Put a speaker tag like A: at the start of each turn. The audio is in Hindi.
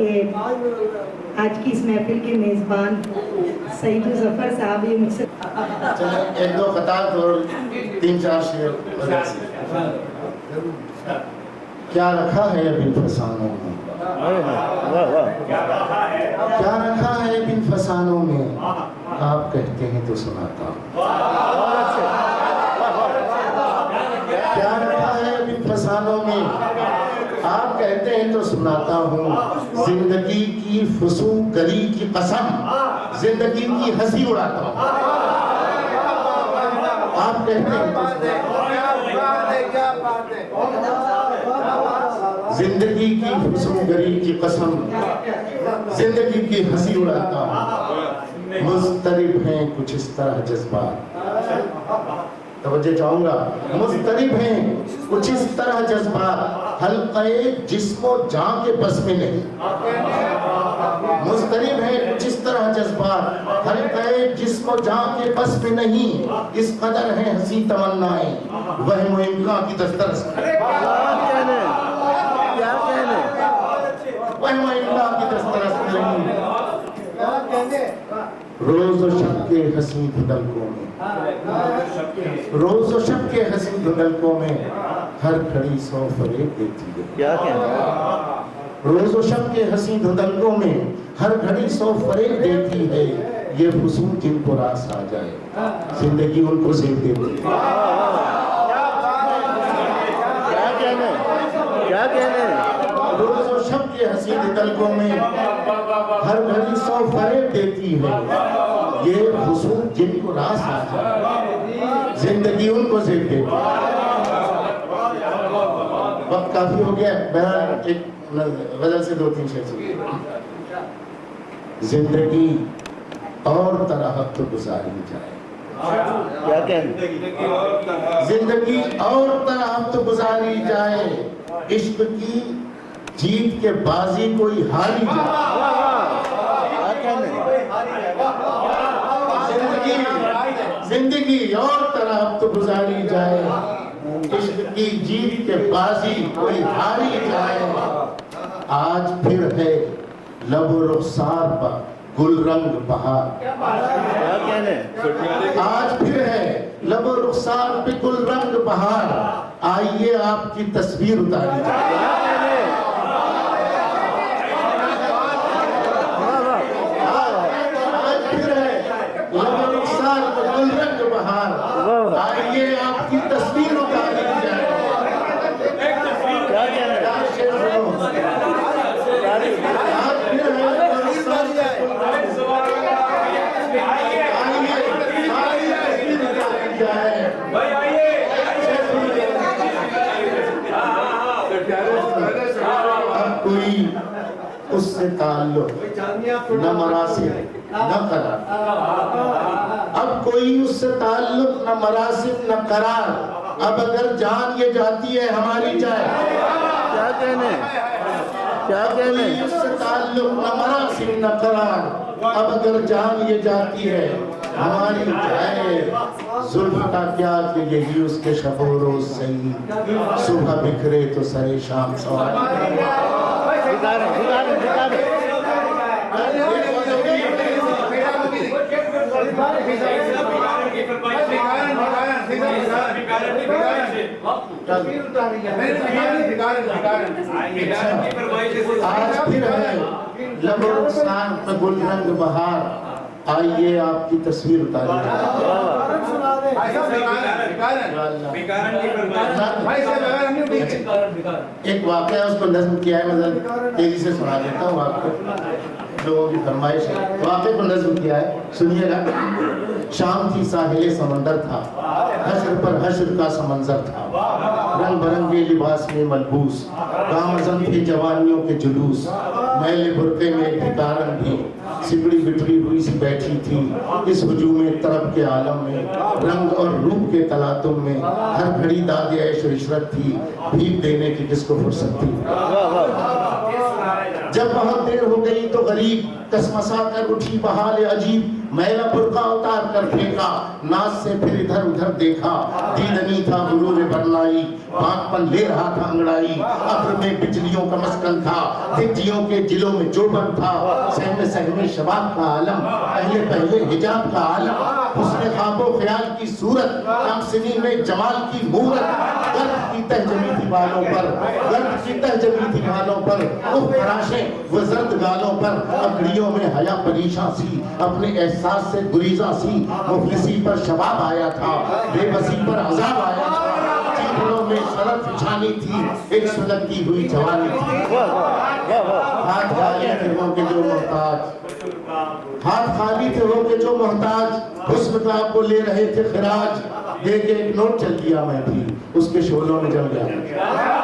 A: ये आज की इस महफिल के मेज़बान सईद ज़फ़र साहब ये मुझसे
B: चलो एक दो खतात और 3-4 शेर बदल से। क्या रखा है बिन फसानों में, क्या रखा है बिन फसानों में, आप कहते हैं तो सुनाता हूँ। क्या रखा है बिन फसानों में, आप कहते हैं तो सुनाता हूँ। जिंदगी की फुसूक गली की कसम, जिंदगी की हंसी उड़ाता हूँ। आप कहते हैं जिंदगी की फुसूगरी की कसम, जिंदगी की हंसी उड़ाता हूँ। मुस्तरिब हैं कुछ इस तरह जज्बात, तवज्जो चाहूंगा। मुस्तरिब हैं कुछ इस तरह जज्बात, हल्क़े जिस्मो जान के बस में नहीं। मुस्तरिब हैं कुछ इस तरह जज्बात, हल्क़े जिस्मो जान के बस में नहीं। इस कदर है हंसी तमन्नाएं, वह इम्कां की दस्तरस रोज और शब के हसीन धुंधलकों में, रोज और शब के हसीन धुंधलकों में हर घड़ी 100 फरेब देती है। क्या कहना? रोज और शब के हसीन धुंधलकों में हर घड़ी 100 फरेब देती है। ये हुस्न जिनको रास आ जाए, जिंदगी उनको जेब देती है। क्या कहना? क्या कहना? रोज और शब के हसीन तलकों में हर घड़ी 100 फरेब देती है। ये हुस्न जिनको रास आ जाए, जिंदगी उनको जेब देती है। वक्त काफी हो गया, मैं एक गजल से 2-3 शेर सुनिए। जिंदगी और तरह तो गुजारी जाए, क्या कहना? जिंदगी और तरह तो गुजारी जाए, इश्क की जीत के बाजी कोई हारी जाए। जिंदगी और तरह तो गुजारी जाए, इश्क की जीत के बाजी कोई हारी जाए। आज फिर है लब रुखसार पर गुल रंग बहार, क्या कहने? आज फिर है लब रुखसार पे गुल रंग बहार, आइए आपकी तस्वीर उतारी जाए। आइए आपकी तस्वीर उतारी जाए। अब कोई उससे ताल्लुक न मरासिम न करार, अब कोई उससे ताल्लुक न मरासिम न करार, अब अगर जान ये जाती है हमारी जाए। क्या कहने? क्या कहने? उससे ताल्लुक न मरासिम न करार, अब अगर जान ये जाती है हमारी जाए। जुल्फ का क्या कि यही उसके शबो रोज सही, सुबह बिखरे तो सरे शाम सवारी। आज फिर है लब रुखसार पे गुल रंग बहार, आइए आपकी तस्वीर उतारी। एक वाक़या उसको नज़्म किया है, मतलब तेजी से सुना देता हूँ आपको, लोगों की फरमाइश है। वाक़े को नज़्म किया है, सुनिएगा। शाम थी साहिल समंदर था, हश्र पर हश्र का समंजर था, रंग बिरंगे लिबास में मलबूस, गामज़न थे जवानियों के जुलूस, मैले बुरके में भिखारन भी सिगड़ी बिटरी हुई सी बैठी थी इस हुजूम तरफ के आलम में, रंग और रूप के तलातुम में हर घड़ी दाद ऐश और इशरत थी, भीख देने की किसको फुर्सत थी। जब बहुत देर हो गई तो गरीब कसमसा कर उठी बहाल अजीब, मैला बुर्का उतार कर फेंका, नाच से फिर इधर उधर देखा, दीदनी था गुरूर बरनाई, बागपन ले रहा था अंगड़ाई, अब्र में बिजलियों का मस्कन था, तिथियों के जिलों में जोबन था, सहमे सहमे शबाब का आलम, पहले पहले हिजाब का आलम, उसने ख्वाबो ख्याल की सूरत, कमसिनी में जमाल की मूरत, गर्द की तह जमी थी बालों पर, गर्द की तह जमी थी बालों पर, उफ फराशे वो जर्द गालों पर, अकड़ियों में हया परीशा सी, अपने एहसास से गुरीजा सी, मुफलिसी पर शबाब आया था, बेबसी पर अजाब आया था, चीखड़ों में शरफ छानी थी, एक सुलगती हुई जवानी थी। हाथ खाली थे वो के जो मोहताज, हाथ खाली थे वो के जो मोहताज, हुस्न का आपको ले रहे थे खिराज, दे के एक नोट चल दिया मैं भी, उसके शोलों में जल गया।